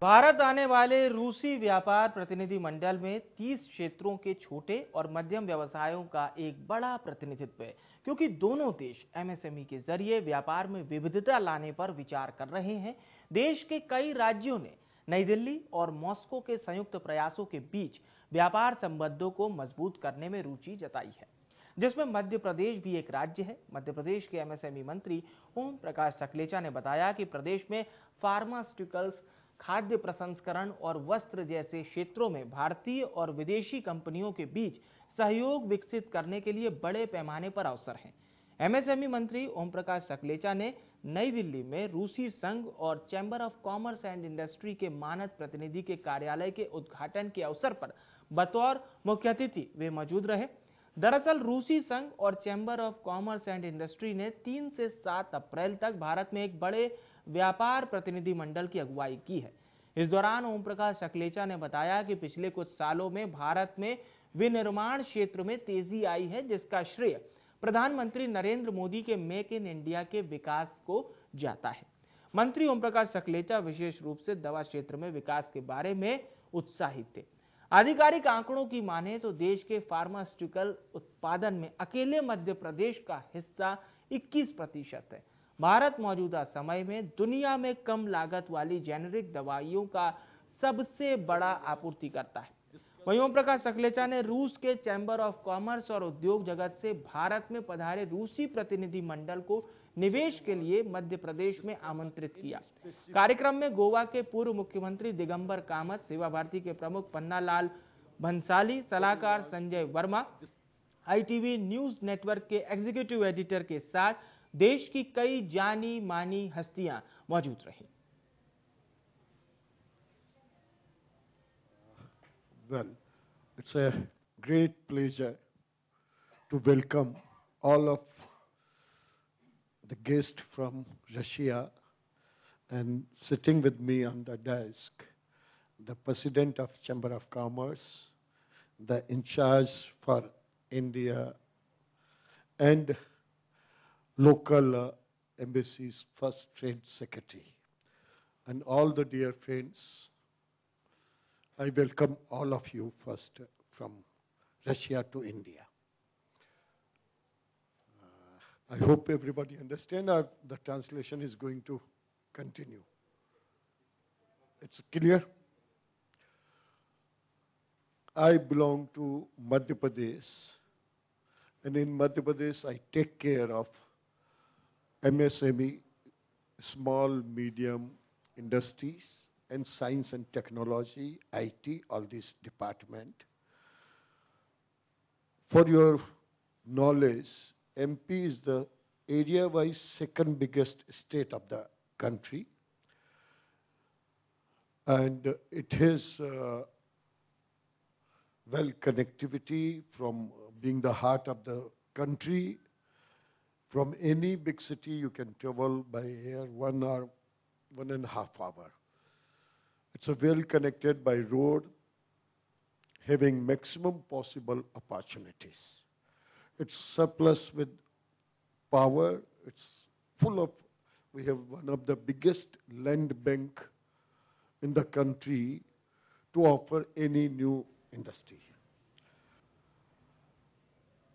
भारत आने वाले रूसी व्यापार प्रतिनिधि मंडल में 30 क्षेत्रों के छोटे और मध्यम व्यवसायों का एक बड़ा प्रतिनिधित्व है, क्योंकि दोनों देश एमएसएमई के जरिए व्यापार में विविधता लाने पर विचार कर रहे हैं। देश के कई राज्यों ने नई दिल्ली और मॉस्को के संयुक्त प्रयासों के बीच व्यापार संबंधों को मजबूत करने में रुचि जताई है, जिसमें मध्य प्रदेश भी एक राज्य है। मध्य प्रदेश के एमएसएमई मंत्री ओम प्रकाश सकलेचा ने बताया कि प्रदेश में फार्मास्यूटिकल्स, खाद्य प्रसंस्करण और वस्त्र जैसे क्षेत्रों में भारतीय और विदेशी कंपनियों के बीच सहयोग विकसित करने के लिए बड़े पैमाने पर अवसर हैं। एमएसएमई मंत्री ओम प्रकाश सकलेचा ने नई दिल्ली में रूसी संघ और chamber of commerce and industry के मानद प्रतिनिधि के कार्यालय के उद्घाटन के अवसर पर बतौर मुख्य अतिथि वे मौजूद रहे। दरअसल रूसी संघ और chamber of commerce and industry ने 3 से 7 अप्रैल तक भारत में एक बड़े व्यापार प्रतिनिधि मंडल की अगुवाई की है। इस दौरान ओम प्रकाश सकलेचा ने बताया कि पिछले कुछ सालों में भारत में विनिर्माण क्षेत्र में तेजी आई है, जिसका श्रेय प्रधानमंत्री नरेंद्र मोदी के मेक इन इंडिया के विकास को जाता है। मंत्री ओम प्रकाश सकलेचा विशेष रूप से दवा क्षेत्र में विकास के बारे में उत्साहित थे। आधिकारिक आंकड़ों की माने तो देश के फार्मास्यूटिकल उत्पादन में अकेले मध्य प्रदेश का हिस्सा 21% है। भारत मौजूदा समय में दुनिया में कम लागत वाली जेनेरिक दवाइयों का सबसे बड़ा आपूर्तिकर्ता है। वहीं ओम प्रकाश सकलेचा ने रूस के चैंबर ऑफ कॉमर्स और उद्योग जगत से भारत में पधारे रूसी प्रतिनिधि मंडल को निवेश के लिए मध्य प्रदेश में आमंत्रित किया। कार्यक्रम में गोवा के पूर्व मुख्यमंत्री दिगंबर कामत, सेवा भारती के प्रमुख पन्नालाल भंसाली, सलाहकार Sanjay Verma, ITV news network के एग्जीक्यूटिव एडिटर के साथ देश की कई जानी मानी हस्तियां मौजूद रहीं। Well, it's a great pleasure to welcome all of the guests from Russia, and sitting with me on the desk, the President of Chamber of Commerce, the in charge for India, and local embassy's first trade secretary, and all the dear friends. I welcome all of you first from Russia to India. I hope everybody understand, or the translation is going to continue. It's clear? I belong to Madhya Pradesh, and in Madhya Pradesh I take care of MSME, small, medium industries, and science and technology, IT, all this department. For your knowledge, MP is the area-wise second biggest state of the country, and it has well connectivity from being the heart of the country. From any big city, you can travel by air 1 or 1.5 hours. It's a well connected by road, having maximum possible opportunities. It's surplus with power. It's full of, we have one of the biggest land bank in the country to offer any new industry.